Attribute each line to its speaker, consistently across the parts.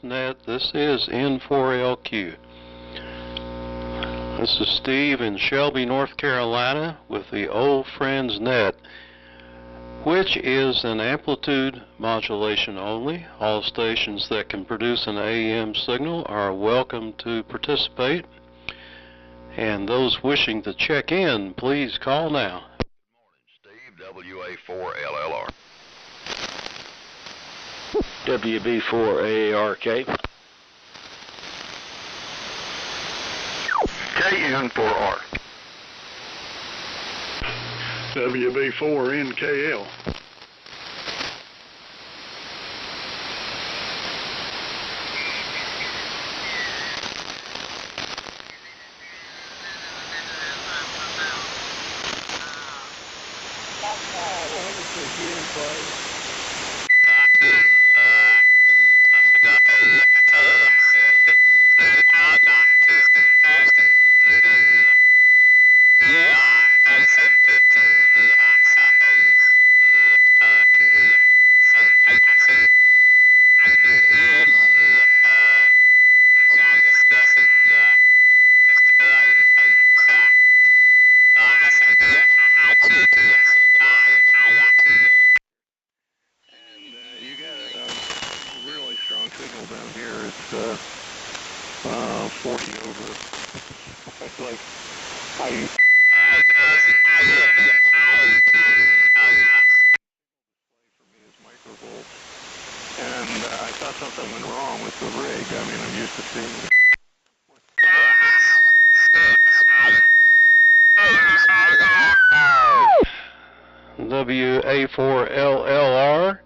Speaker 1: Friends Net. This is N4LQ. This is Steve in Shelby, North Carolina with the Old Friends Net, which is an amplitude modulation only. All stations that can produce an AM signal are welcome to participate. And those wishing to check in, please call now.
Speaker 2: Good morning, Steve, WA4LLR.
Speaker 3: WB4ARK.
Speaker 2: KN4R.
Speaker 4: WB4NKL. You got a really strong signal down here. It's 40 over. It's like high. For me is microvolts, and I thought something went wrong with the rig. I mean, I'm used to seeing it.
Speaker 1: WA4LLR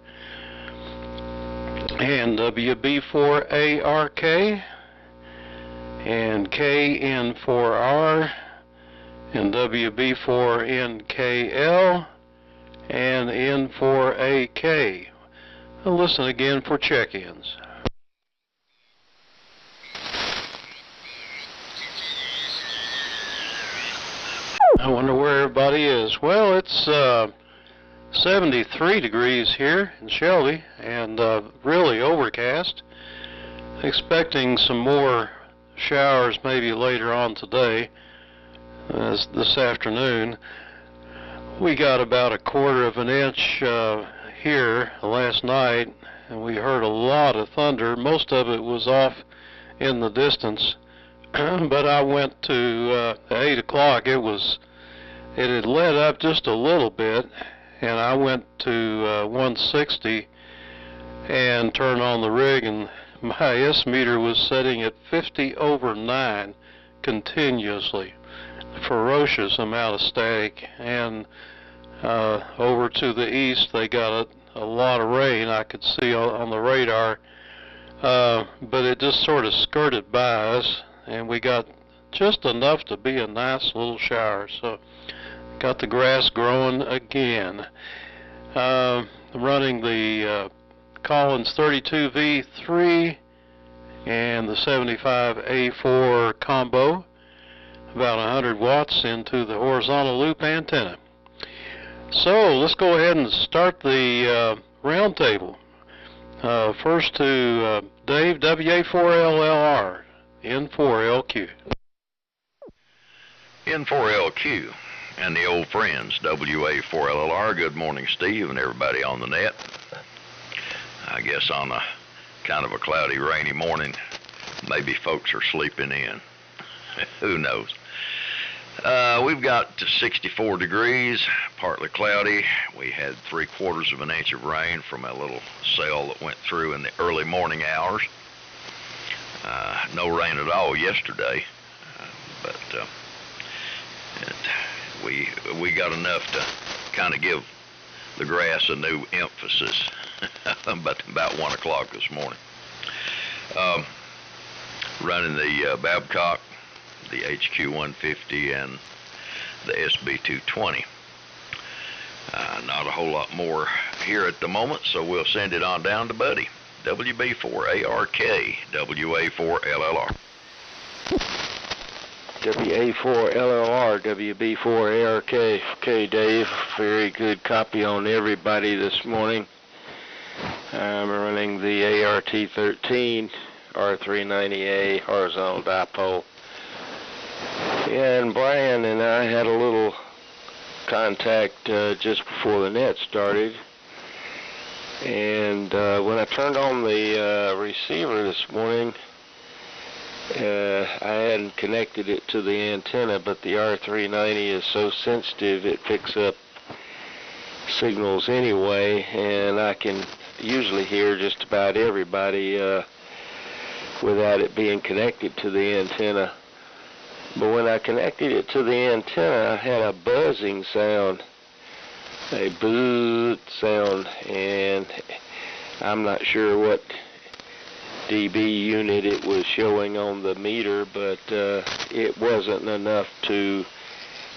Speaker 1: and WB4ARK and KN4R and WB4NKL and N4AK. Listen again for check-ins. I wonder where everybody is. Well, it's 73 degrees here in Shelby and really overcast. Expecting some more showers maybe later on today, this afternoon. We got about 1/4 of an inch here last night, and we heard a lot of thunder. Most of it was off in the distance, but I went to 8 o'clock. It had let up just a little bit, and I went to 160 and turned on the rig, and my S meter was setting at 50 over 9 continuously. Ferocious amount of static. And over to the east they got a lot of rain I could see on the radar, but it just sort of skirted by us, and we got just enough to be a nice little shower. So got the grass growing again. Running the Collins 32V3 and the 75A4 combo, about 100 watts into the horizontal loop antenna. So let's go ahead and start the round table. First to Dave, WA4LLR, N4LQ.
Speaker 2: N4LQ and the Old Friends, WA4LLR. Good morning, Steve, and everybody on the net. I guess on a kind of a cloudy, rainy morning, maybe folks are sleeping in. Who knows? We've got to 64 degrees, partly cloudy. We had 3/4 of an inch of rain from a little cell that went through in the early morning hours. No rain at all yesterday, but we got enough to kind of give the grass a new emphasis about 1 o'clock this morning. Running the Babcock, the HQ150, and the SB220. Not a whole lot more here at the moment, so we'll send it on down to Buddy. WB4ARK, WA4LLR.
Speaker 3: WA4LLR, WB4ARK. Okay, Dave, very good copy on everybody this morning. I'm running the ART-13 R390A horizontal dipole. And Brian and I had a little contact just before the net started. And when I turned on the receiver this morning, I hadn't connected it to the antenna, but the R390 is so sensitive it picks up signals anyway, and I can usually hear just about everybody without it being connected to the antenna. But when I connected it to the antenna, I had a buzzing sound, a boo sound, and I'm not sure what dB unit it was showing on the meter, but it wasn't enough to,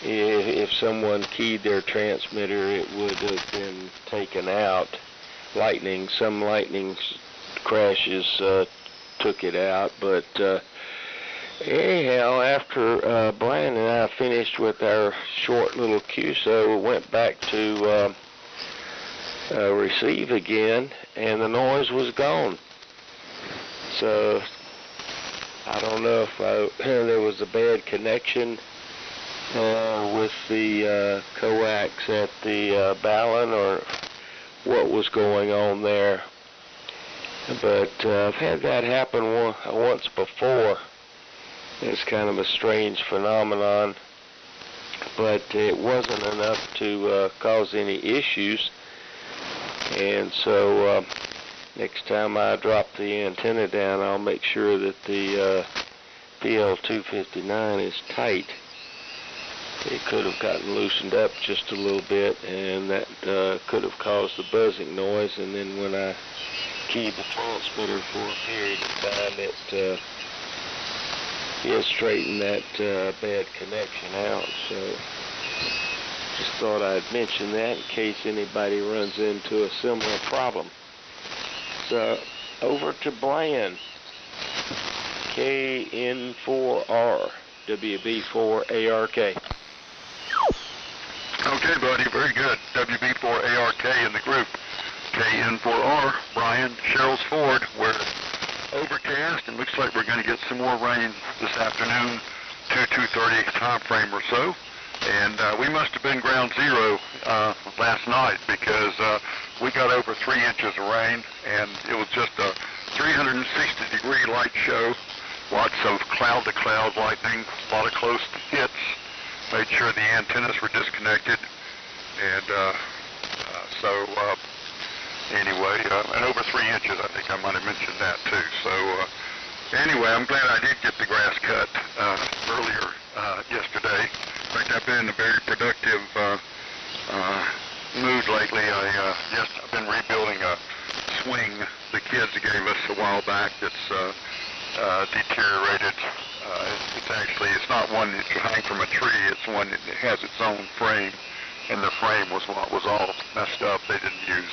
Speaker 3: if someone keyed their transmitter, it would have been taken out. Some lightning crashes took it out, but anyhow, after Brian and I finished with our short little QSO, we went back to receive again, and the noise was gone. So I don't know if there was a bad connection with the coax at the Ballon or what was going on there. But I've had that happen once before. It's kind of a strange phenomenon, but it wasn't enough to cause any issues. And so next time I drop the antenna down, I'll make sure that the PL259 is tight. It could have gotten loosened up just a little bit, and that could have caused the buzzing noise, and then when I keyed the transmitter for a period of time, it straightened that bad connection out. So just thought I'd mention that in case anybody runs into a similar problem. So over to Brian, KN4R, WB4ARK.
Speaker 5: Okay, buddy, very good. WB4ARK in the group. KN4R, Brian, Sherrills Ford. We're overcast and looks like we're going to get some more rain this afternoon, 2:30 time frame or so. And we must have been ground zero last night because we got over 3 inches of rain, and it was just a 360-degree light show. Lots of cloud-to-cloud lightning, a lot of close hits. Made sure the antennas were disconnected, and anyway, and over 3 inches, I think I might have mentioned that too. So anyway, I'm glad I did get the grass cut earlier yesterday. In fact, I've been in a very productive mood lately. I've been rebuilding a swing the kids gave us a while back that's deteriorated. It's not one that you hang from a tree. It's one that has its own frame, and the frame was what was all messed up. They didn't use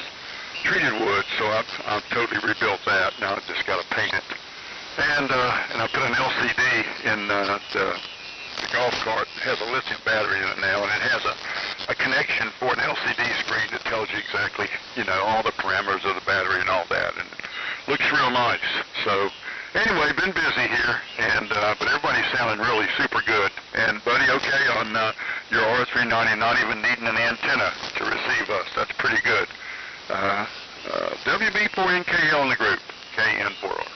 Speaker 5: treated wood, so I've totally rebuilt that. Now I just got to paint it, and I put an LCD in the golf cart. It has a lithium battery in it now, and it has a connection for an LCD screen that tells you exactly, all the parameters of the battery and all that, and it looks real nice. So anyway, been busy here, and but everybody's sounding really super good. And buddy, okay on your R390, not even needing an antenna to receive us. That's pretty good. WB4NKL in the group, KN4R.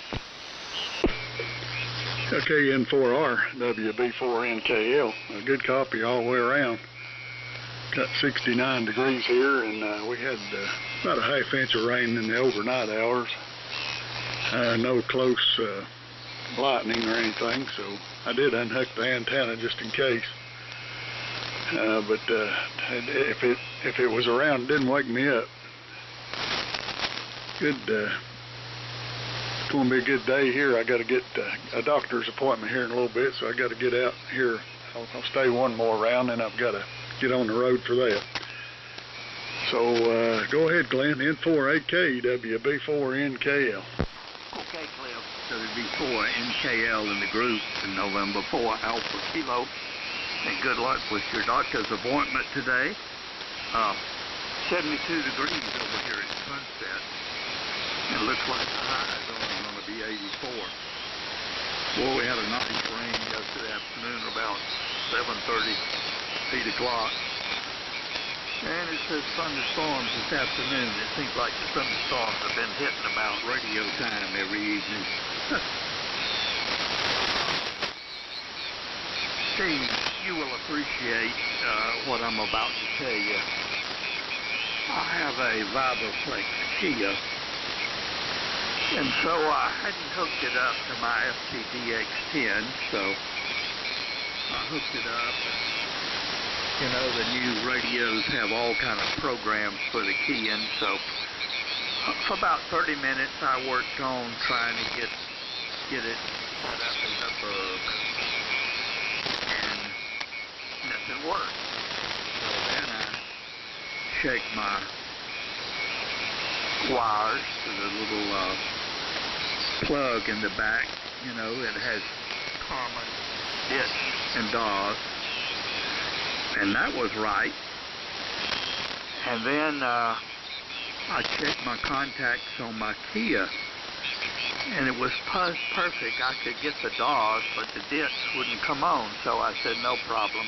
Speaker 6: KN4R, WB4NKL, a good copy all the way around. Got 69 degrees here, and we had about a half inch of rain in the overnight hours. No close lightning or anything, so I did unhook the antenna just in case. But if it was around, it didn't wake me up. Good. It's going to be a good day here. I got to get a doctor's appointment here in a little bit, so I got to get out here. I'll stay one more round, and I've got to get on the road for that. So go ahead, Glenn. N4AK, WB4NKL.
Speaker 7: Okay, Cliff. WB4NKL in the group in November 4 Alpha Kilo. And good luck with your doctor's appointment today. 72 degrees over here at Sunset. It looks like the high is only going to be 84. Well, we had a nice rain yesterday afternoon about 7:30, 8 o'clock. And it says thunderstorms this afternoon. It seems like the thunderstorms have been hitting about radio time every evening. Steve, you will appreciate what I'm about to tell you. I have a Vibroflex Kia, and so I hadn't hooked it up to my FTDX10, so I hooked it up. You know, the new radios have all kind of programs for the keying, so for about 30 minutes I worked on trying to get it set up as a bug, and nothing worked. So then I checked my wires to the little plug in the back. You know, it has common ditch and DAWs. And that was right. And then I checked my contacts on my Kia, and it was perfect. I could get the DAWs, but the ditch wouldn't come on, so I said no problem.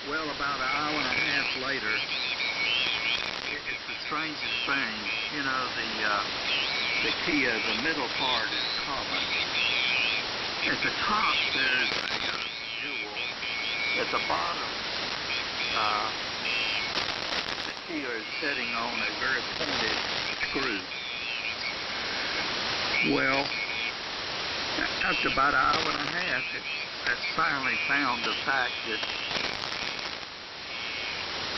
Speaker 7: Well, about an hour and a half later, it's the strangest thing. You know, the Kia, the middle part is common. At the top, there's a jewel. At the bottom, the Kia is sitting on a very pointed screw. Well, after about an hour and a half, I finally found the fact that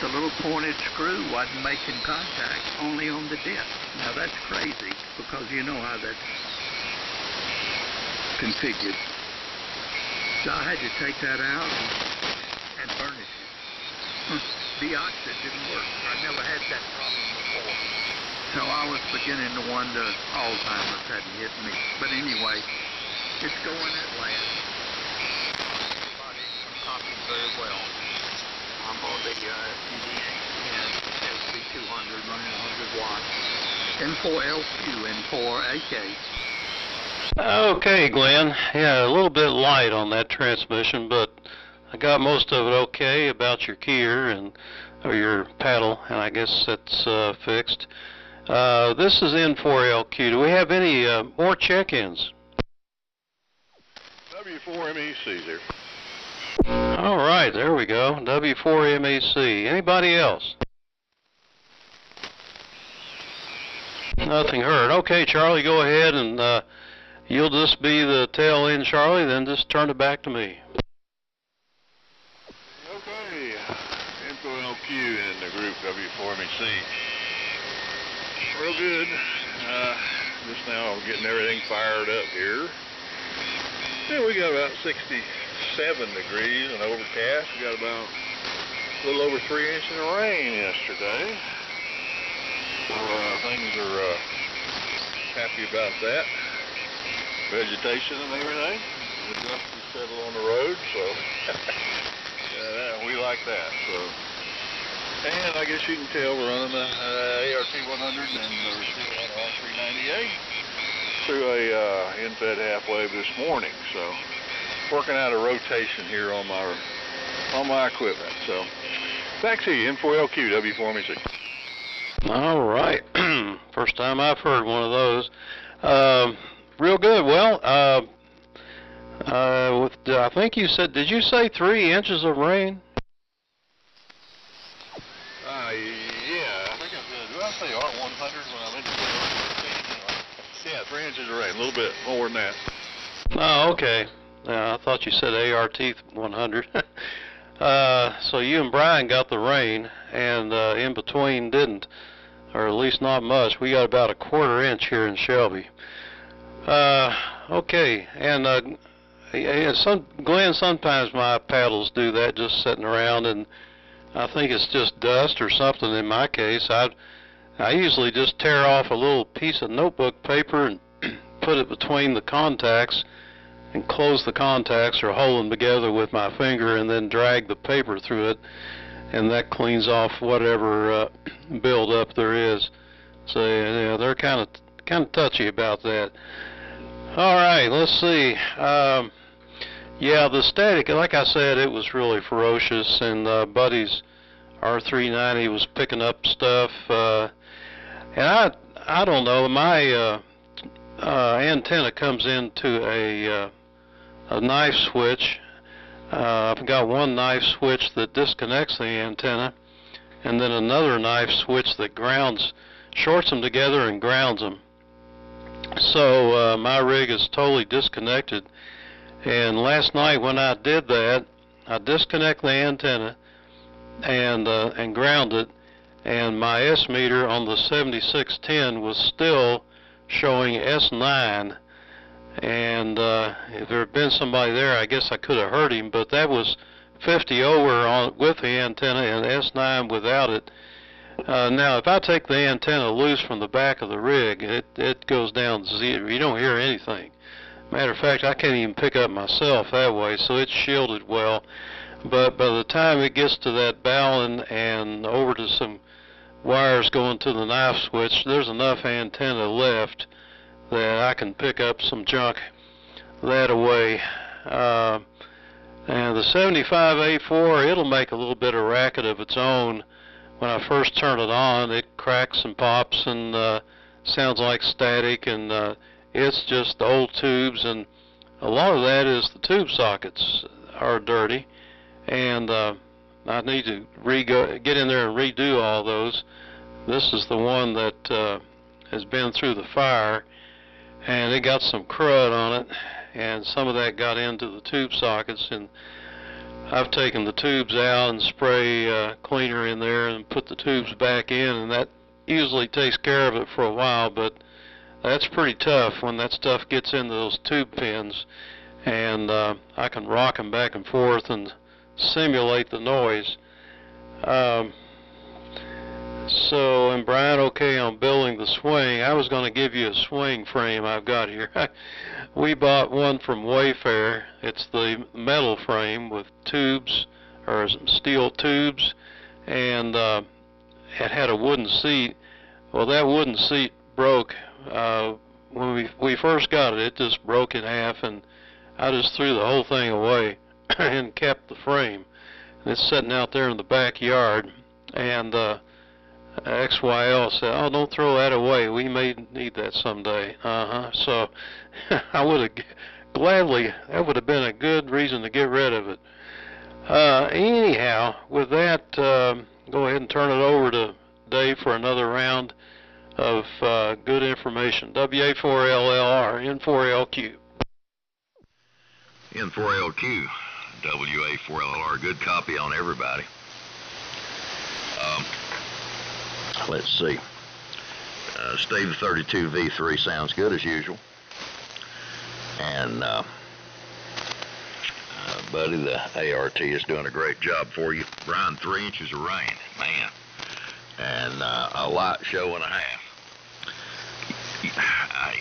Speaker 7: the little pointed screw wasn't making contact, only on the disc. Now that's crazy, because you know how that's configured. So I had to take that out and burnish it. The oxide didn't work. I never had that problem before. So I was beginning to wonder Alzheimer's hadn't hit me. But anyway, it's going at last. Everybody's copying very well. I'm on the FTDX10 SB200 running 100 watts. N4LQ, N4AK.
Speaker 1: Okay, Glenn. Yeah, a little bit light on that transmission, but I got most of it okay about your keyer or your paddle, and I guess that's fixed. This is N4LQ. Do we have any more check-ins?
Speaker 5: W4MEC there.
Speaker 1: All right, there we go. W4MEC. Anybody else? Nothing heard. Okay, Charlie, go ahead and you'll just be the tail end, Charlie, then just turn it back to me.
Speaker 5: Okay, N4LQ in the group W4MEC. Real good. Just now getting everything fired up here. Yeah, we got about 67 degrees and overcast. We got about a little over 3 inches of rain yesterday. So things are happy about that. Vegetation and everything. The dust is settled on the road, so we like that. So, and I guess you can tell we're running the ART 100 and the receiver on R398 through a in-fed half wave this morning. So, working out a rotation here on my equipment. So, back to you, N4LQ, W4MEC.
Speaker 1: All right. First time I've heard one of those. Real good. Well, I think you said, did you say 3 inches of rain?
Speaker 5: Yeah, I think I said, did I say R100 when I mentioned the R13? Yeah, 3 inches of rain, a little bit more than that.
Speaker 1: Oh, okay. I thought you said ART 100. So you and Brian got the rain, and in between didn't, or at least not much. We got about a 1/4 inch here in Shelby. Okay, and Glenn, sometimes my paddles do that, just sitting around, and I think it's just dust or something. In my case, I usually just tear off a little piece of notebook paper and put it between the contacts and close the contacts or hold them together with my finger and then drag the paper through it. and that cleans off whatever buildup there is. So yeah, they're kind of touchy about that. All right, let's see. Yeah, the static, like I said, it was really ferocious, and Buddy's R390 was picking up stuff, and I don't know, my antenna comes into a knife switch. I've got one knife switch that disconnects the antenna, and then another knife switch that shorts them together and grounds them. So my rig is totally disconnected, and last night when I did that, I disconnect the antenna and ground it, and my S meter on the 7610 was still showing S9, and if there had been somebody there, I guess I could have heard him, but that was 50 over with the antenna and S9 without it. Now, if I take the antenna loose from the back of the rig, it goes down to zero. You don't hear anything. Matter of fact, I can't even pick up myself that way, so it's shielded well. But by the time it gets to that bowline and over to some wires going to the knife switch, there's enough antenna left that I can pick up some junk that away. And the 75A4, it'll make a little bit of racket of its own. When I first turn it on, it cracks and pops and sounds like static, and it's just the old tubes, and a lot of that is the tube sockets are dirty, and I need to get in there and redo all those. This is the one that has been through the fire, and it got some crud on it, and some of that got into the tube sockets, and I've taken the tubes out and spray cleaner in there and put the tubes back in, and that usually takes care of it for a while, but that's pretty tough when that stuff gets into those tube pins, and I can rock them back and forth and simulate the noise. So, and Brian, okay, on building the swing, I was going to give you a swing frame I've got here. We bought one from Wayfair. It's the metal frame with tubes, or steel tubes, and it had a wooden seat. Well, that wooden seat broke. When we first got it, it just broke in half, and I just threw the whole thing away and kept the frame. And it's sitting out there in the backyard, and XYL said, "Oh, don't throw that away. We may need that someday." So I would have gladly, that would have been a good reason to get rid of it. Anyhow, with that, go ahead and turn it over to Dave for another round of good information. WA4LLR, N4LQ.
Speaker 2: N4LQ, WA4LR, good copy on everybody. Let's see. Steve 32V3 sounds good as usual. And Buddy, the ART is doing a great job for you. Brian, 3 inches of rain, man. And a light show and a half.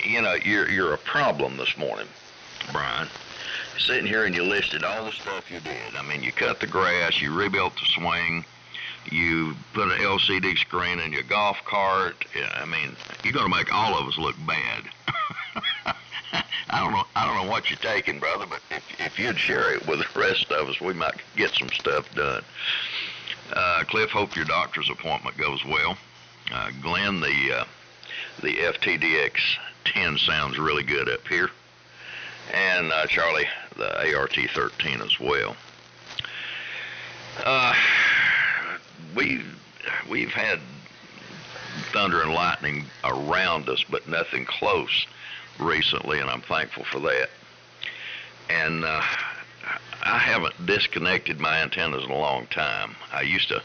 Speaker 2: You know, you're a problem this morning, Brian. Sitting here and you listed all the stuff you did. I mean, you cut the grass, you rebuilt the swing, you put an LCD screen in your golf cart. I mean, you're going to make all of us look bad. I don't know what you're taking, brother, but if you'd share it with the rest of us, we might get some stuff done. Cliff, hope your doctor's appointment goes well. Glenn, the FTDX 10 sounds really good up here. And Charlie, the ART 13 as well. We've had thunder and lightning around us, but nothing close recently, and I'm thankful for that. And I haven't disconnected my antennas in a long time. I used to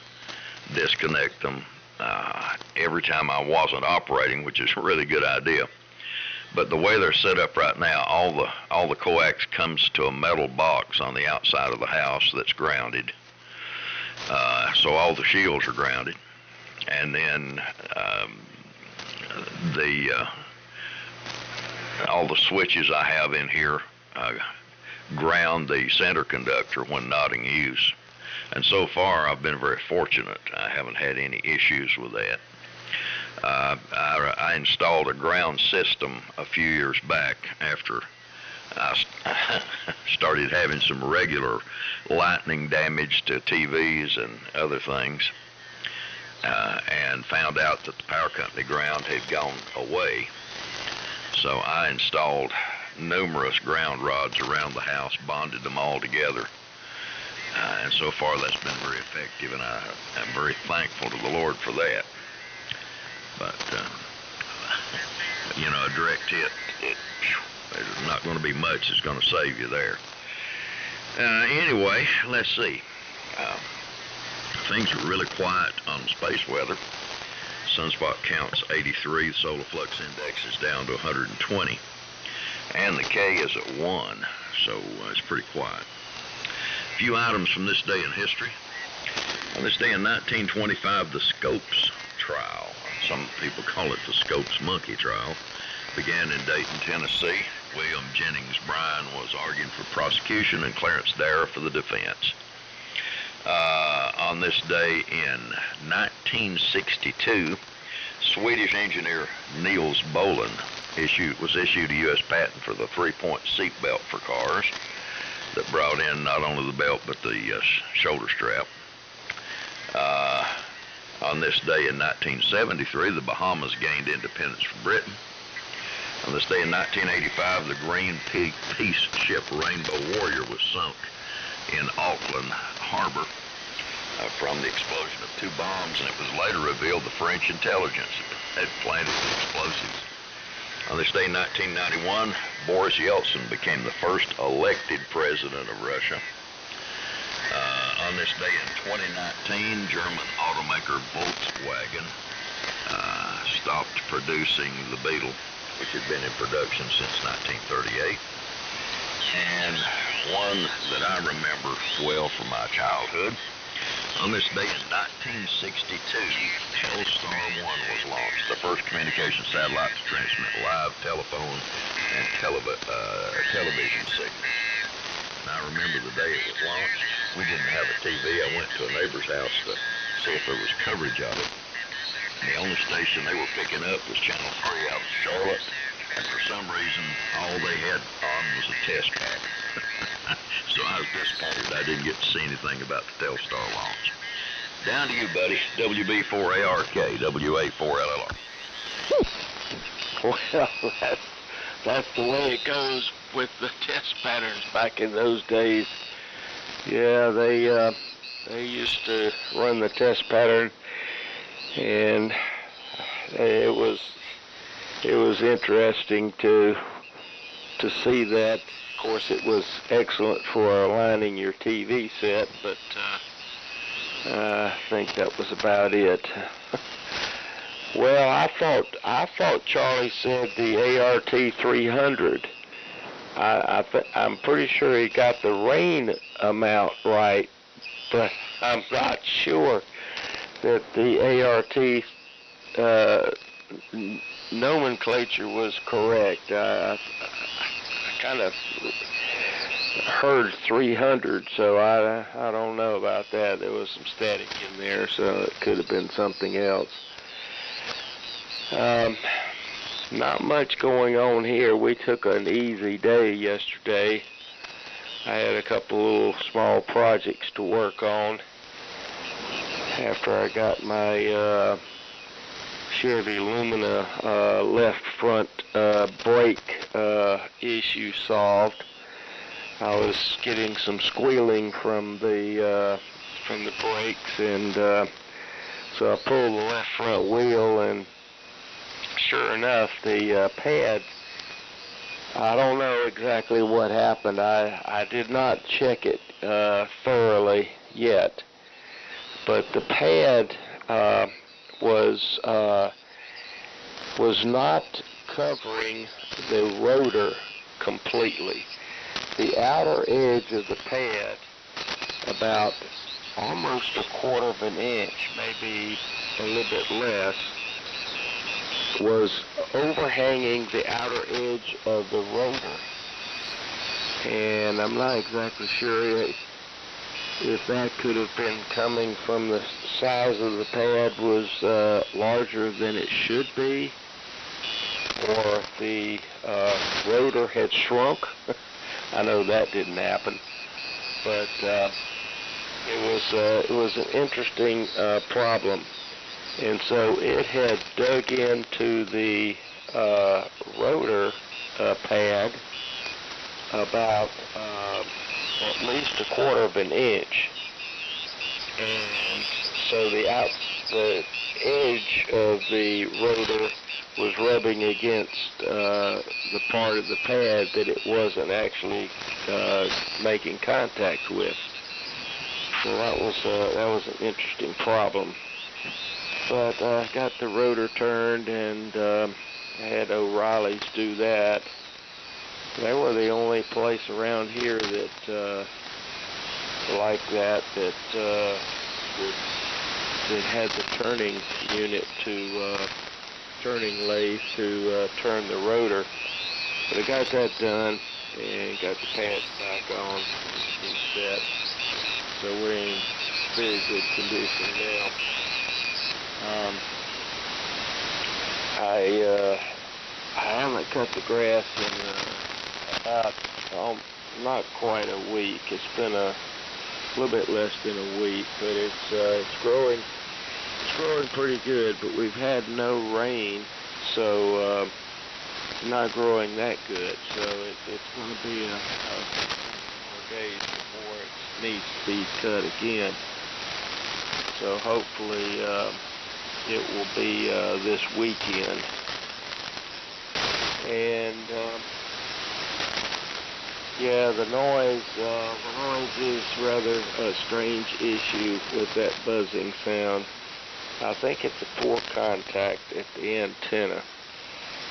Speaker 2: disconnect them every time I wasn't operating, which is a really good idea. But the way they're set up right now, all the coax comes to a metal box on the outside of the house that's grounded. So all the shields are grounded, and then all the switches I have in here ground the center conductor when not in use. And so far, I've been very fortunate. I haven't had any issues with that. I installed a ground system a few years back after I started having some regular lightning damage to TVs and other things, and found out that the power company ground had gone away. So I installed numerous ground rods around the house, bonded them all together, and so far that's been very effective, and I'm very thankful to the Lord for that. But you know, a direct hit, there's not going to be much that's going to save you there. Anyway, let's see. Things are really quiet on space weather. Sunspot count's 83, the solar flux index is down to 120, and the K is at 1, so it's pretty quiet. A few items from this day in history. On this day in 1925, the Scopes trial, some people call it the Scopes monkey trial, began in Dayton, Tennessee. William Jennings Bryan was arguing for prosecution and Clarence Darrow for the defense. On this day in 1962, Swedish engineer Niels Bohlin was issued a U.S. patent for the three-point seat belt for cars that brought in not only the belt but the shoulder strap. On this day in 1973, the Bahamas gained independence from Britain. On this day in 1985, the Green Peace ship Rainbow Warrior was sunk in Auckland Harbor from the explosion of 2 bombs, and it was later revealed the French intelligence had planted the explosives. On this day in 1991, Boris Yeltsin became the first elected president of Russia. On this day in 2019, German automaker Volkswagen stopped producing the Beetle, which had been in production since 1938. And one that I remember well from my childhood, on this day in 1962, Telstar 1 was launched, the first communication satellite to transmit live telephone and television signals. And I remember the day it was launched. We didn't have a TV. I went to a neighbor's house to see if there was coverage of it. And the only station they were picking up was Channel 3 out of Charlotte. And for some reason, all they had on was a test pattern. So I was disappointed I didn't get to see anything about the Telstar launch. Down to you, buddy. WB4ARK, WA4LLR.
Speaker 3: Well, that's the way it goes with the test patterns back in those days. Yeah, they used to run the test pattern, and it was interesting to see that. Of course, it was excellent for aligning your TV set, but I think that was about it. Well, I thought Charlie said the ART 300. I'm pretty sure he got the rain amount right, but I'm not sure that the ART nomenclature was correct. I kind of heard 300, so I don't know about that. There was some static in there, so it could have been something else. Not much going on here. We took an easy day yesterday. I had a couple little small projects to work on after I got my Chevy Lumina left front brake issue solved. I was getting some squealing from the brakes, and so I pulled the left front wheel, and sure enough, the pad, I don't know exactly what happened. I did not check it thoroughly yet, but the pad was not covering the rotor completely. The outer edge of the pad, about almost 1/4 inch, maybe a little bit less, was overhanging the outer edge of the rotor. And I'm not exactly sure if that could have been coming from the size of the pad was larger than it should be, or if the rotor had shrunk. I know that didn't happen, but it was an interesting problem. And so it had dug into the rotor pad about at least 1/4 of an inch, and so the edge of the rotor was rubbing against the part of the pad that it wasn't actually making contact with. So that was an interesting problem. But I got the rotor turned, and I had O'Reilly's do that. They were the only place around here that like that had the turning unit turning lathe to turn the rotor. But I got that done and got the pads back on and set. So we're in very good condition now. I haven't cut the grass in about not quite a week. It's been a little bit less than a week, but it's growing. It's growing pretty good, but we've had no rain, so it's not growing that good. So it's going to be a more days before it needs to be cut again. So hopefully it will be this weekend. And yeah, the noise is rather a strange issue with that buzzing sound. I think it's a poor contact at the antenna.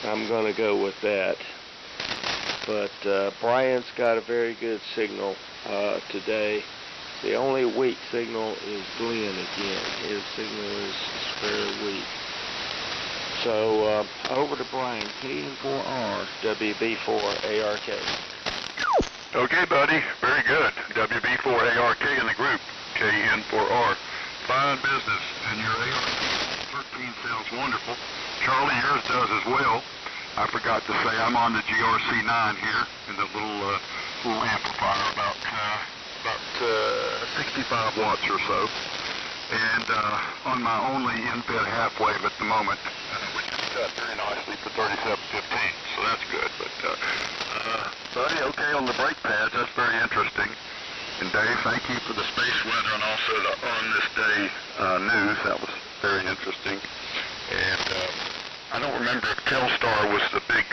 Speaker 3: I'm going to go with that. But Brian's got a very good signal today. The only weak signal is Glenn again. His signal is very weak. So over to Brian, KN4R, WB4ARK.
Speaker 5: Okay, buddy. Very good. WB4ARK in the group. KN4R. Fine business. And your ARK-13 sounds wonderful. Charlie, yours does as well. I forgot to say I'm on the GRC9 here in the little amplifier, about 65 watts or so. And on my only in-bed half wave at the moment, which is set very nicely for 3715, so that's good. But buddy, okay on the brake pads, that's very interesting. And Dave, thank you for the space weather and also the On This Day news. That was very interesting. And I don't remember if Telstar was the big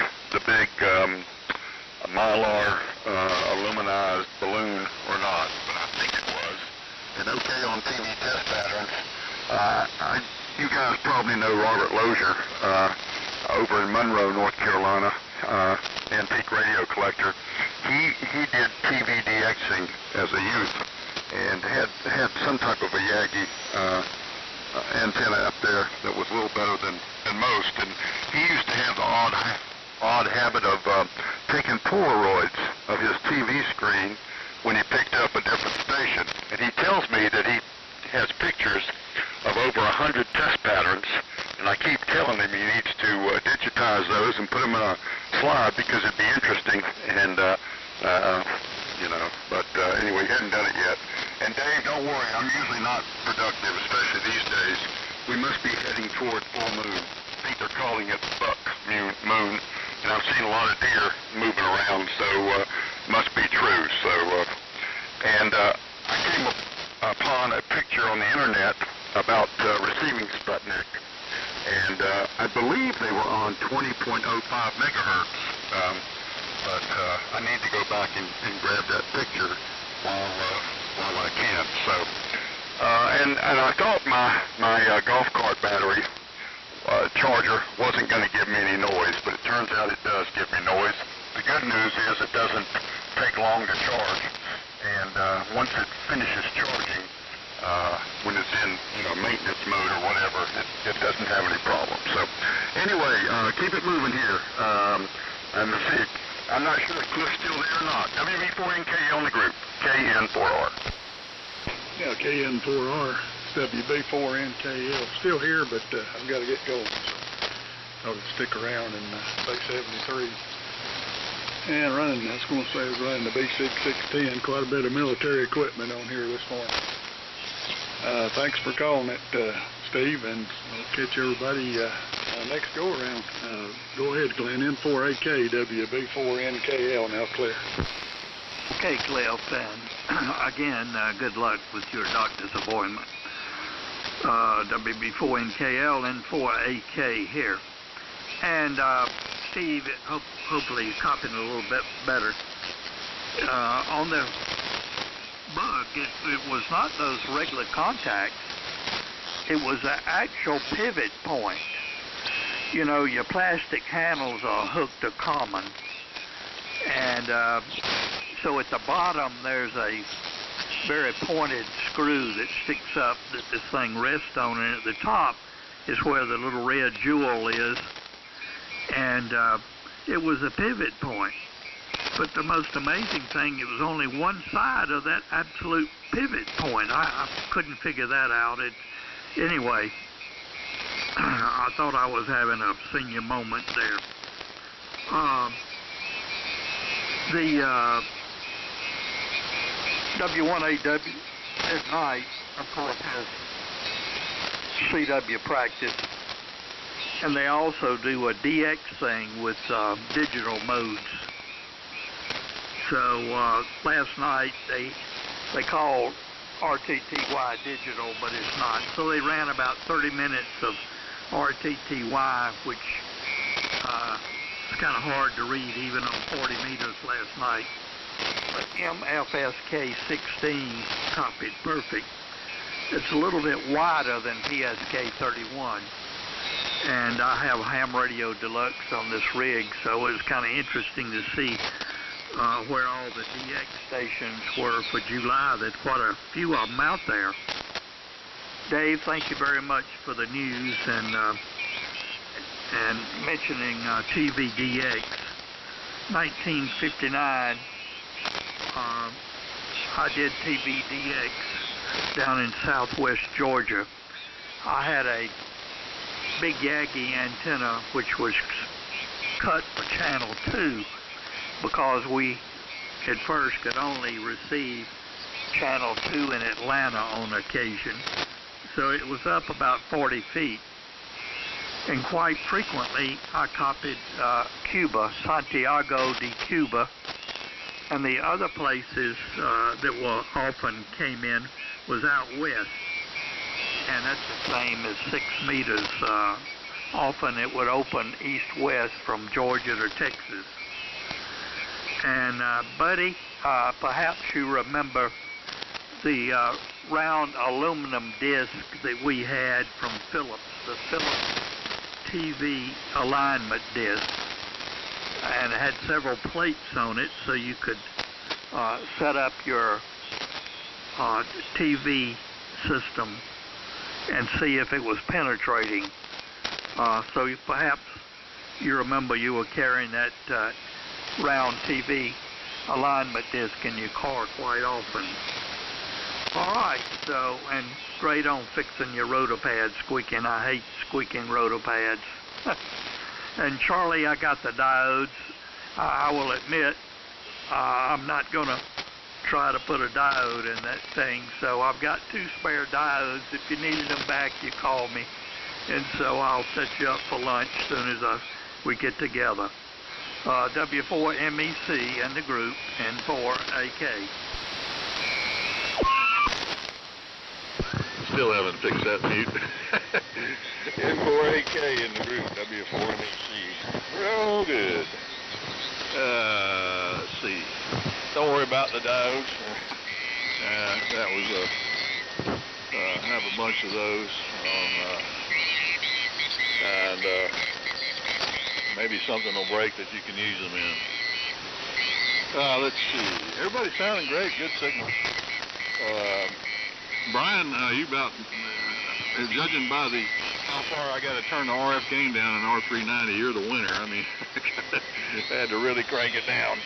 Speaker 5: Mylar aluminized balloon or not, but I think it was. And okay on TV test patterns. You guys probably know Robert Lozier over in Monroe, North Carolina, antique radio collector. He did TV DXing as a youth and had some type of a Yagi antenna up there that was a little better than most. And he used to have the odd habit of taking Polaroids of his TV screen when he picked up a different station. And he tells me that he has pictures of over 100 test patterns, and I keep telling him he needs to digitize those and put them in a slide because it'd be interesting. And but anyway, he hadn't done it yet. And Dave, don't worry, I'm usually not productive, especially these days. We must be heading toward full moon. I think they're calling it buck moon, and I've seen a lot of deer moving around, so must be true. So, I came upon a picture on the internet about receiving Sputnik, and I believe they were on 20.05 megahertz. But I need to go back and grab that picture while I can. So, and I thought my golf cart battery charger wasn't going to give me any noise, but it turns out it does give me noise. The good news is it doesn't take long to charge, and once it finishes charging, when it's in maintenance mode or whatever, it doesn't have any problems. So anyway, keep it moving here. And let's see. I'm not sure if Cliff's still there or not. WB4NK on the group. KN4R.
Speaker 6: Yeah, KN4R, WB4NKL. Still here, but I've got to get going. So I would stick around in Bay 73. And running, I was going to say I was running the B6610, quite a bit of military equipment on here this morning. Thanks for calling it, Steve, and I'll catch everybody next go around. Go ahead, Glenn, N4AK, WB4NKL, now clear.
Speaker 7: Okay, Cliff, and again, good luck with your doctor's appointment. WB4NKL, N4AK here. And Steve, hopefully you're copying a little bit better. On the bug, it was not those regular contacts. It was an actual pivot point. You know, your plastic handles are hooked to common. And so at the bottom, there's a very pointed screw that sticks up that this thing rests on. And at the top is where the little red jewel is. And it was a pivot point. But the most amazing thing, it was only one side of that absolute pivot point. I couldn't figure that out. Anyway, I thought I was having a senior moment there. The W1AW at night, of course, has CW practice. And they also do a DX thing with digital modes. So last night they called RTTY digital, but it's not. So they ran about 30 minutes of RTTY, which is kind of hard to read even on 40 meters last night. But MFSK16 copied perfect. It's a little bit wider than PSK31. And I have Ham Radio Deluxe on this rig, so it was kind of interesting to see where all the DX stations were for July. There's quite a few of them out there. Dave, thank you very much for the news and mentioning TVDX. 1959, I did TVDX down in southwest Georgia. I had a big Yagi antenna which was cut for channel 2 because we at first could only receive channel 2 in Atlanta on occasion. So it was up about 40 feet. And quite frequently I copied Cuba, Santiago de Cuba, and the other places that were often came in was out west. And that's the same as 6 meters. Often it would open east-west from Georgia to Texas. And Buddy, perhaps you remember the round aluminum disc that we had from Philips, the Philips TV alignment disc. And it had several plates on it so you could set up your TV system and see if it was penetrating. So perhaps you remember you were carrying that round TV alignment disc in your car quite often. All right, so, and great on fixing your rotor pads squeaking. I hate squeaking rotor pads. And Charlie, I got the diodes. I will admit, I'm not going to try to put a diode in that thing, so I've got 2 spare diodes. If you needed them back, you call me, and so I'll set you up for lunch as soon as we get together. W4MEC and the group, N4AK.
Speaker 8: Still haven't fixed that mute. N4AK in the group, W4MEC. Real good. Let's see. Don't worry about the diodes. That was have a bunch of those on, and maybe something will break that you can use them in. Let's see. Everybody's sounding great. Good signal. Brian, you about judging by how far I got to turn the RF gain down in R390, you're the winner. I mean, I had to really crank it down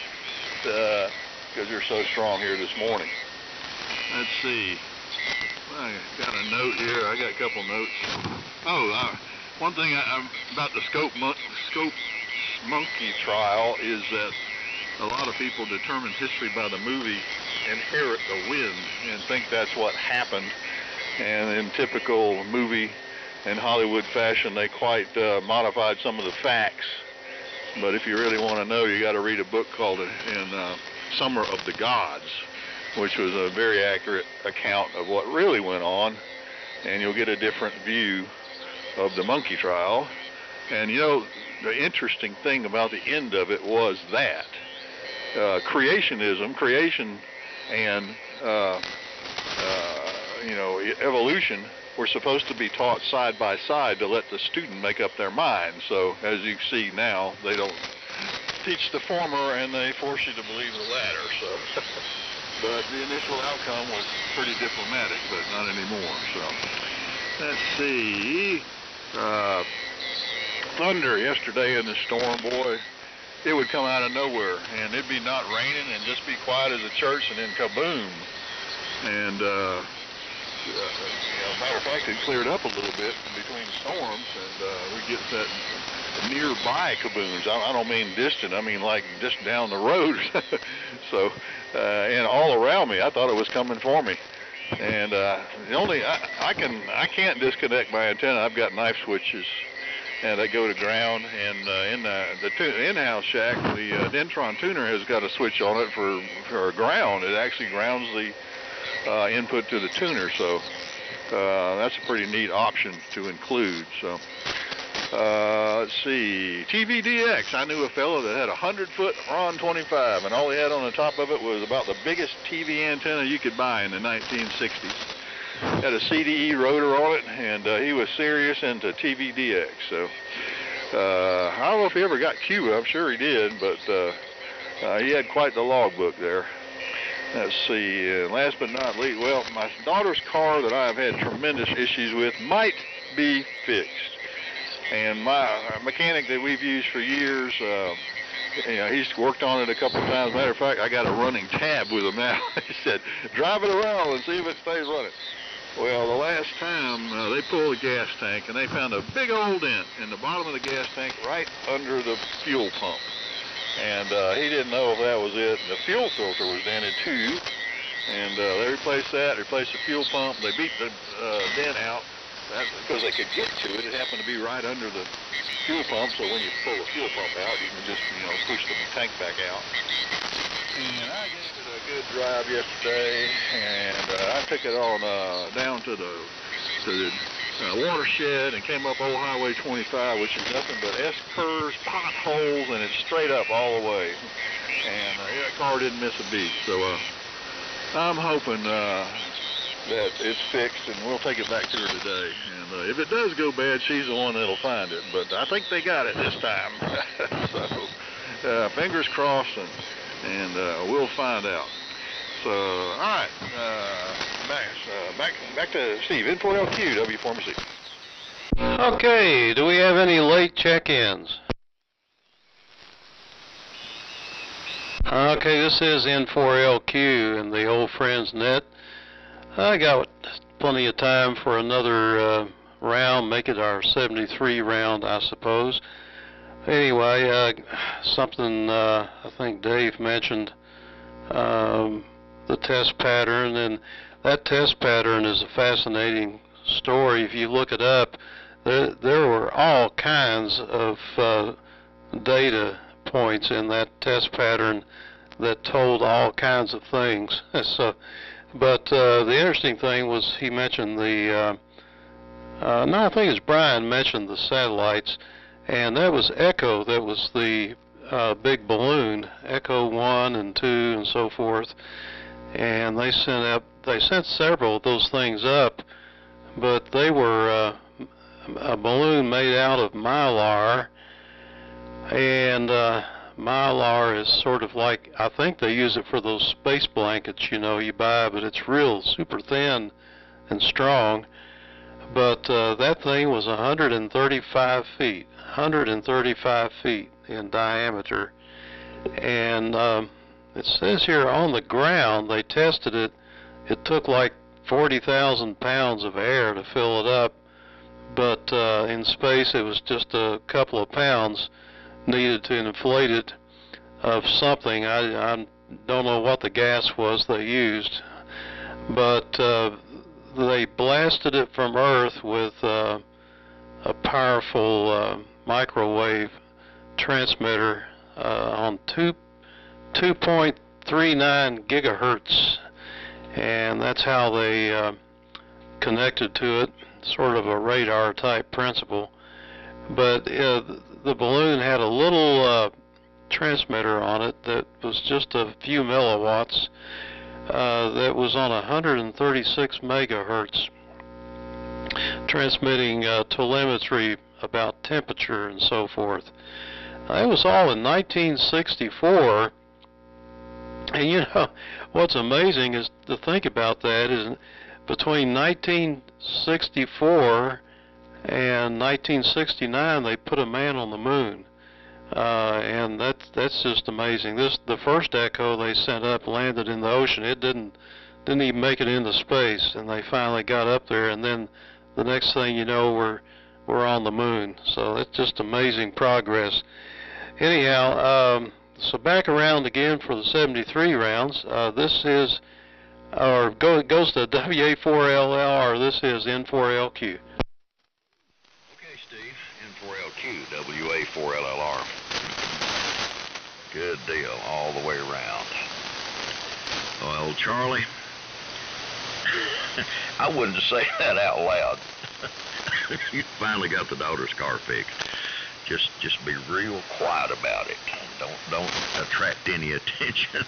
Speaker 8: because you're so strong here this morning. Let's see. I got a note here. I got a couple notes. Oh, one thing about the scope monkey trial is that a lot of people determine history by the movie Inherit the Wind and think that's what happened. And in typical movie and Hollywood fashion, they quite modified some of the facts. But if you really want to know, you got to read a book called Summer of the Gods, which was a very accurate account of what really went on, and you'll get a different view of the monkey trial. And you know, the interesting thing about the end of it was that creation and evolution were supposed to be taught side by side to let the student make up their mind. So as you see now, they don't teach the former and they force you to believe the latter. So, but the initial outcome was pretty diplomatic, but not anymore. So let's see. Thunder yesterday in the storm, boy, it would come out of nowhere, and it'd be not raining and just be quiet as a church, and then kaboom. And matter of fact, it cleared up a little bit between storms, and we get that nearby kabooms. I don't mean distant, I mean like just down the road. So, and all around me, I thought it was coming for me. And I can't disconnect my antenna. I've got knife switches, and they go to ground. And in the in-house shack, the Dentron tuner has got a switch on it for ground. It actually grounds the input to the tuner. So that's a pretty neat option to include. So let's see, TVDX. I knew a fellow that had a 100-foot RON 25, and all he had on the top of it was about the biggest TV antenna you could buy in the 1960s. Had a CDE rotor on it, and he was serious into TVDX. So I don't know if he ever got Cuba. I'm sure he did, but he had quite the logbook there. Let's see, last but not least, well, my daughter's car that I've had tremendous issues with might be fixed. And my mechanic that we've used for years, he's worked on it a couple of times. Matter of fact, I got a running tab with him now. He said, drive it around and see if it stays running. Well, the last time they pulled the gas tank, and they found a big old dent in the bottom of the gas tank right under the fuel pump. And he didn't know if that was it. The fuel filter was dented too. And they replaced that, replaced the fuel pump. They beat the dent out. That's because they could get to it. It happened to be right under the fuel pump, so when you pull the fuel pump out, you can just, push the tank back out. And I gave it a good drive yesterday, and I took it on down to the watershed and came up Old Highway 25, which is nothing but S-curves, potholes, and it's straight up all the way. And that car didn't miss a beat, so I'm hoping that it's fixed, and we'll take it back to her today. And if it does go bad, she's the one that'll find it. But I think they got it this time. So fingers crossed, and we'll find out. So all right, back to Steve, N4LQ, W4MC.
Speaker 1: Okay, do we have any late check-ins? Okay, this is N4LQ and the Old Friends Net. I got plenty of time for another round, make it our 73 round, I suppose. Anyway, something I think Dave mentioned, the test pattern, and that test pattern is a fascinating story. If you look it up, there were all kinds of data points in that test pattern that told all kinds of things. But the interesting thing was he mentioned I think it's Brian mentioned the satellites, and that was Echo. That was the big balloon, Echo 1 and 2 and so forth. And they sent several of those things up, but they were a balloon made out of mylar, and mylar is sort of like, I think they use it for those space blankets you buy, but it's real super thin and strong. But that thing was 135 feet in diameter, and it says here on the ground they tested it. It took like 40,000 pounds of air to fill it up, but in space it was just a couple of pounds needed to inflate it of something. I don't know what the gas was they used, but they blasted it from Earth with a powerful microwave transmitter on 2.39 gigahertz, and that's how they connected to it, sort of a radar type principle. But the balloon had a little transmitter on it that was just a few milliwatts, that was on 136 megahertz, transmitting telemetry about temperature and so forth. That was all in 1964, and you know what's amazing is to think about that is between 1964 and 1969 they put a man on the moon, and that's just amazing. The first Echo they sent up landed in the ocean. It didn't even make it into space, and they finally got up there, and then the next thing you know we're on the moon. So it's just amazing progress. Anyhow, so back around again for the 73 rounds. This is, or goes to WA4LLR. This is N4LQ.
Speaker 2: Okay, Steve, N4LQ, WA4LLR. Good deal, all the way around. Well, Charlie, I wouldn't say that out loud. You finally got the daughter's car fixed. Just be real quiet about it. Don't attract any attention.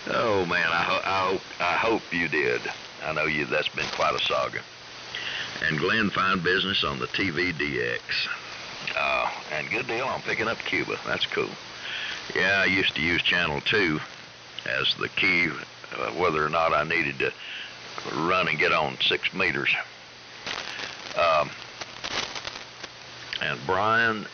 Speaker 2: Oh man, I hope you did. I know that's been quite a saga. And Glenn, fine business on the TVDX. And good deal on picking up Cuba. That's cool. Yeah, I used to use channel 2 as the key, whether or not I needed to run and get on 6 meters. And Brian,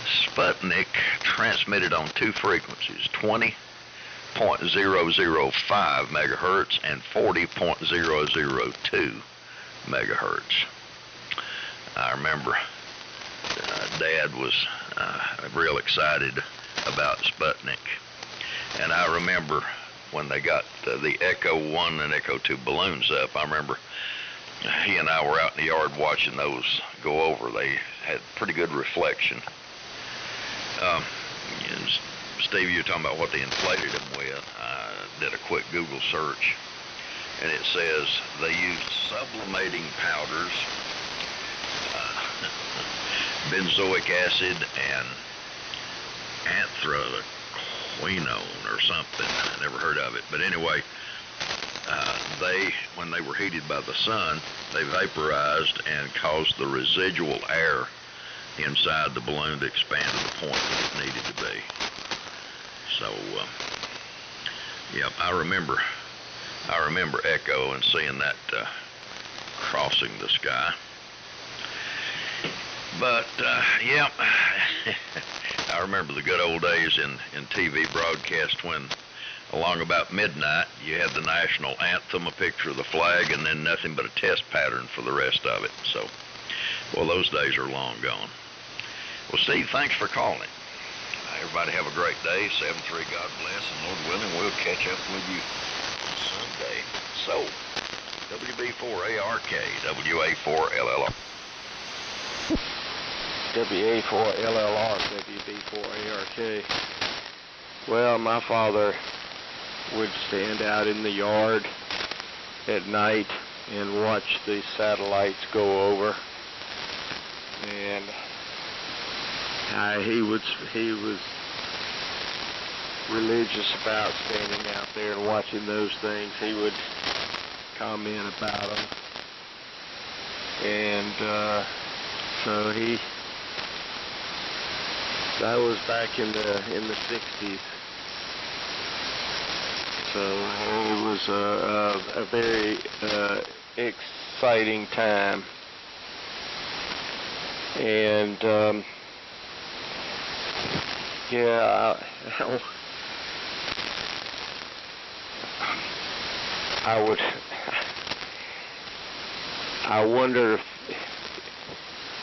Speaker 2: Sputnik transmitted on 2 frequencies, 20.005 megahertz and 40.002 megahertz. I remember Dad was real excited about Sputnik, and I remember when they got the Echo 1 and Echo 2 balloons up, I remember he and I were out in the yard watching those go over. They had pretty good reflection. Steve, you were talking about what they inflated them with. I did a quick Google search, and it says they used sublimating powders, benzoic acid, and anthraquinone or something. I never heard of it. But anyway, when they were heated by the sun, they vaporized and caused the residual air inside the balloon to expand to the point that it needed to be. So, yep, I remember Echo and seeing that crossing the sky. But yep, I remember the good old days in TV broadcast when, along about midnight, you had the national anthem, a picture of the flag, and then nothing but a test pattern for the rest of it. So, well, those days are long gone. Well, Steve, thanks for calling. Everybody have a great day. 7-3, God bless, and Lord willing, we'll catch up with you Sunday. So, WB4ARK, WA4LLR.
Speaker 3: WA4LLR, WB4ARK. Well, my father would stand out in the yard at night and watch the satellites go over, and he was religious about standing out there and watching those things. He would comment about them, and so that was back in the 60s. So it was a very exciting time, and yeah, I wonder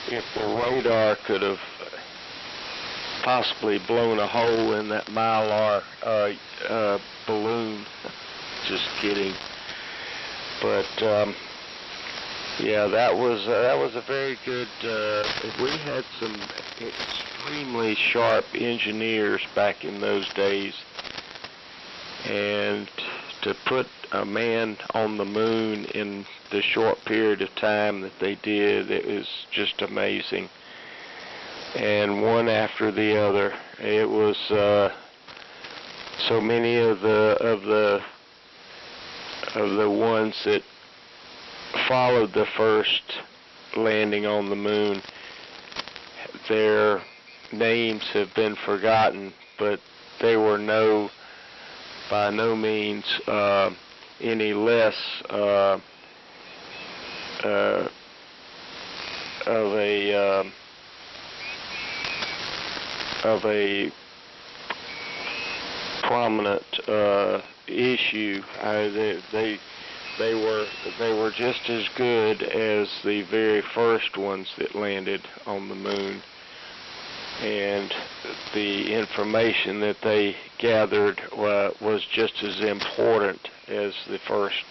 Speaker 3: if the radar could have possibly blown a hole in that Mylar balloon. Just kidding. But yeah, that was a very good. We had some extremely sharp engineers back in those days, and to put a man on the moon in the short period of time that they did, it was just amazing. And one after the other, it was so many of the ones that followed the first landing on the moon, their names have been forgotten, but they were by no means any less of a prominent issue. They were just as good as the very first ones that landed on the moon, and the information that they gathered was just as important as the first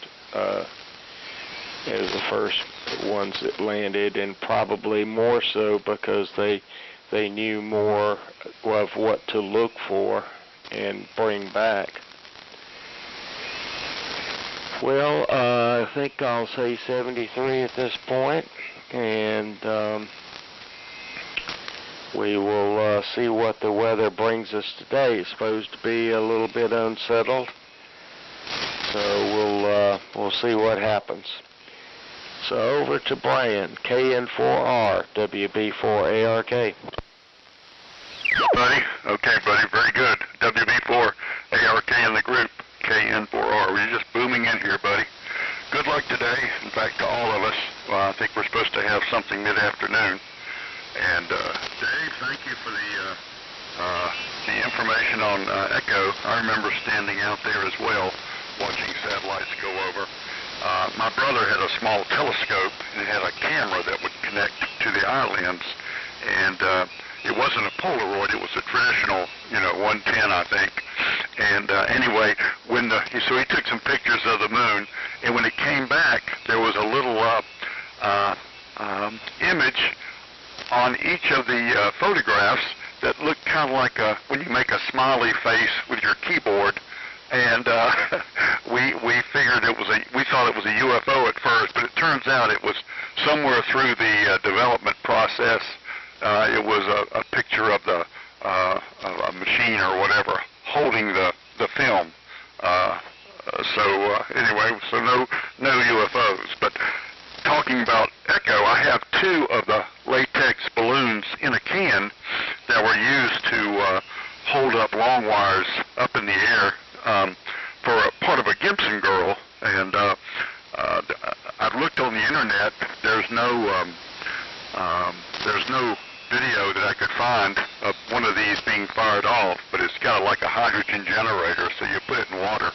Speaker 3: ones that landed, and probably more so because they knew more of what to look for and bring back. Well, I think I'll say 73 at this point, and we will see what the weather brings us today. It's supposed to be a little bit unsettled, so we'll see what happens. So over to Brian, KN4R, WB4ARK.
Speaker 5: Buddy? Okay, buddy, very good. WB4ARK in the group, KN4R. We're just booming in here, buddy. Good luck today. In fact, to all of us. I think we're supposed to have something mid-afternoon. And Dave, thank you for the information on Echo. I remember standing out there as well, watching satellites go over. My brother had a small telescope and it had a camera that would connect to the islands, and it wasn't a Polaroid, it was a traditional, 110, I think. And anyway, so he took some pictures of the moon, and when it came back, there was a little image on each of the photographs that looked kind of like when you make a smiley face with your keyboard. And we figured we thought it was a UFO at first, but it turns out it was somewhere through the development process. It was a picture of a machine or whatever holding the film. Anyway, so no UFOs. But talking about Echo, I have 2 of the latex balloons in a can that were used to hold up long wires up in the air for a part of a Gibson girl, and I've looked on the internet. There's no video that I could find of one of these being fired off, but it's got like a hydrogen generator, so you put it in water,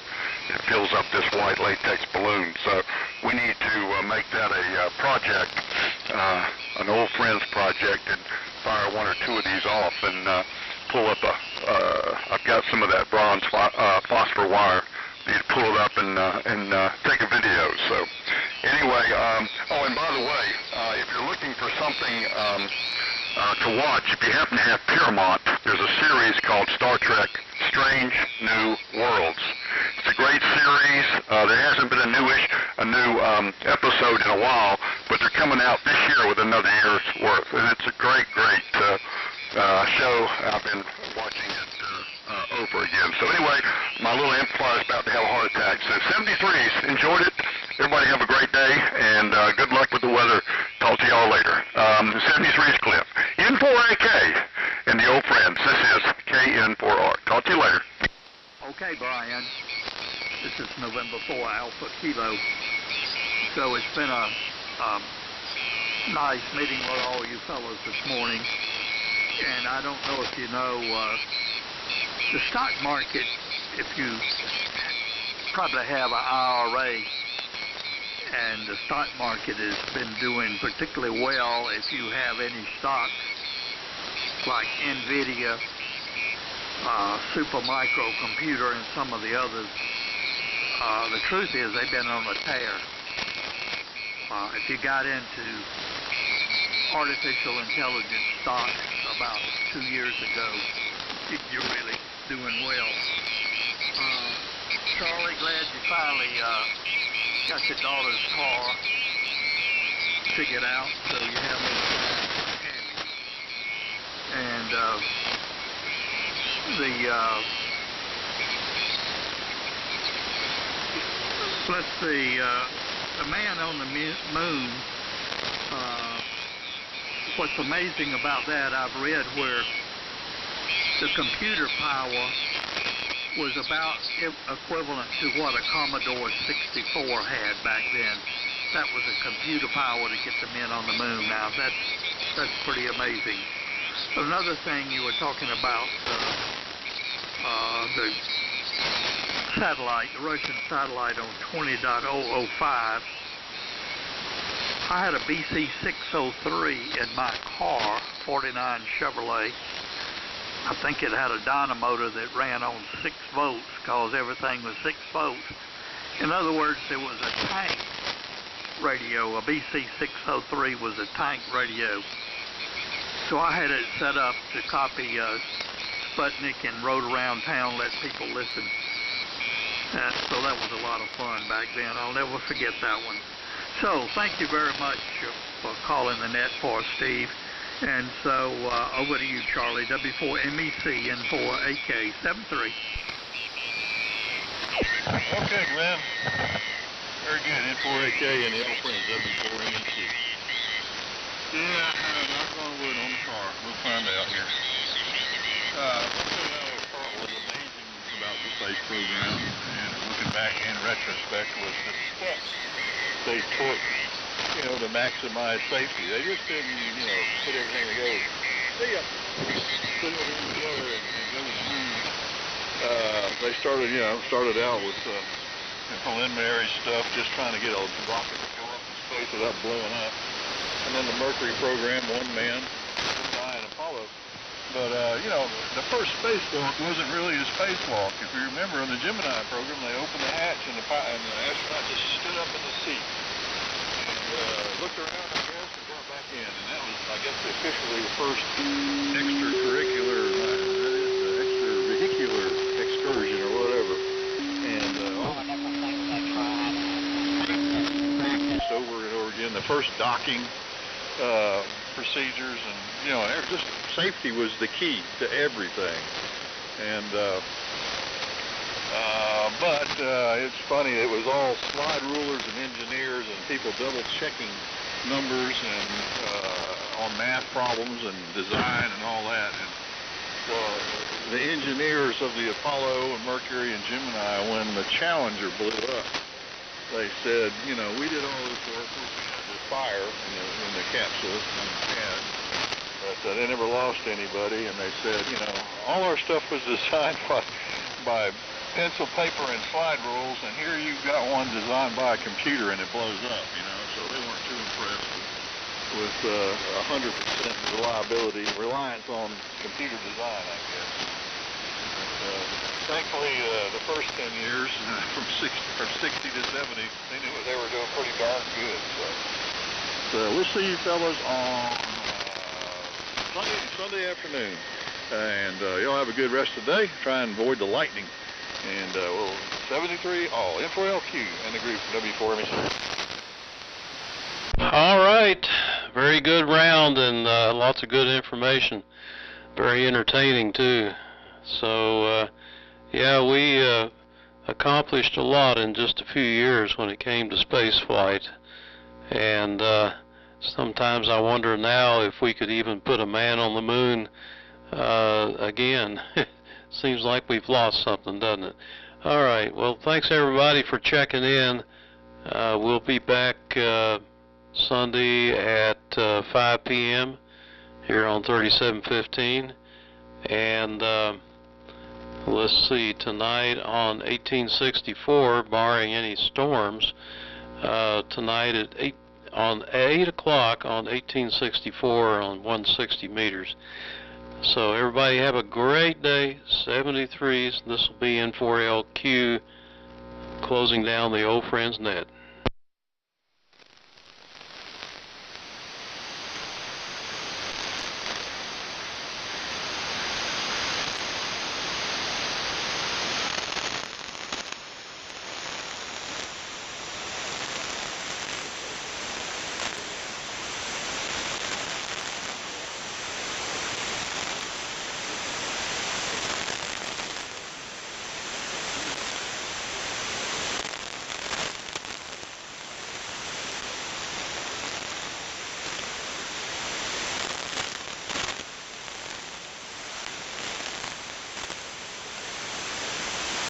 Speaker 5: it fills up this white latex balloon. So we need to make that a project, an old friends project, and fire 1 or 2 of these off and pull up I've got some of that bronze phosphor wire. You need to pull it up and take a video. So anyway, oh, and by the way, if you're looking for something to watch, if you happen to have Paramount, there's a series called Star Trek Strange New Worlds. It's a great series. There hasn't been a new episode in a while, but they're coming out this year with another year's worth, and it's a great show. I've been watching it over again. So anyway, my little amplifier is about to have a heart attack. So 73s, enjoyed it. Everybody have a great day, and good luck with the weather. Talk to y'all later. 73s Cliff. N4AK and the old friends. This is KN4R. Talk to you later.
Speaker 7: Okay, Brian. This is November 4 Alpha Kilo. So it's been a nice meeting with all you fellows this morning. And I don't know if you know, the stock market, if you probably have an IRA, and the stock market has been doing particularly well. If you have any stocks like NVIDIA, Supermicro Computer, and some of the others, the truth is they've been on a tear. If you got into artificial intelligence stocks about 2 years ago, you're really doing well. Charlie, glad you finally got your daughter's car figured out, so you have me happy. And let's see, the man on the moon, what's amazing about that, I've read where the computer power was about equivalent to what a Commodore 64 had back then. That was a computer power to get the men on the moon. Now that's pretty amazing. Another thing you were talking about, the satellite, the Russian satellite on 20.005. I had a BC603 in my car, 49 Chevrolet. I think it had a dynamotor that ran on 6 volts because everything was 6 volts. In other words, it was a tank radio. A BC603 was a tank radio. So I had it set up to copy Sputnik and rode around town, let people listen. So that was a lot of fun back then. I'll never forget that one. So thank you very much for calling the net for us, Steve. And so over to you, Charlie. W4MEC and 4AK73.
Speaker 8: Okay, Glenn. Very good. N4AK and the old friends W4MEC. Yeah, knock on wood on the car. We'll find out here. What was amazing about the space program, and looking back in retrospect, was the steps they took, to maximize safety. They just didn't, put everything together. Put everything together and go to the moon. They started out with preliminary stuff, just trying to get a rocket to go up in space without blowing up. And then the Mercury program, one man, Gemini and Apollo. But, the first spacewalk wasn't really a spacewalk. If you remember, in the Gemini program, they opened the hatch and the astronaut just stood up in the seat and looked around, I guess, and got back in. And that was, I guess, officially the first extravehicular excursion or whatever. And just over and over again, the first docking procedures, and just safety was the key to everything. And but it's funny, it was all slide rulers and engineers and people double checking numbers and on math problems and design and all that. And the engineers of the Apollo and Mercury and Gemini, when the Challenger blew up, they said, we did all this work, the fire in the capsule, but they never lost anybody, and they said, all our stuff was designed by pencil, paper, and slide rules, and here you've got one designed by a computer and it blows up, so they weren't too impressed with 100% reliance on computer design, I guess. But, thankfully, the first 10 years, from 60 to 70, they knew what they were doing pretty darn good. So we'll see you fellas on Sunday afternoon. And y'all have a good rest of the day. Try and avoid the lightning. And we'll 73 all N4LQ and the group W4MEC.
Speaker 1: All right. Very good round and lots of good information. Very entertaining too. So yeah, we accomplished a lot in just a few years when it came to space flight. And sometimes I wonder now if we could even put a man on the moon again. Seems like we've lost something, doesn't it? All right. Well, thanks everybody for checking in. We'll be back Sunday at 5 p.m. here on 3715. And let's see, tonight on 1864, barring any storms, tonight at 8 o'clock on 1864 on 160 meters. So everybody have a great day. 73s. This will be N4LQ closing down the Old Friends Net.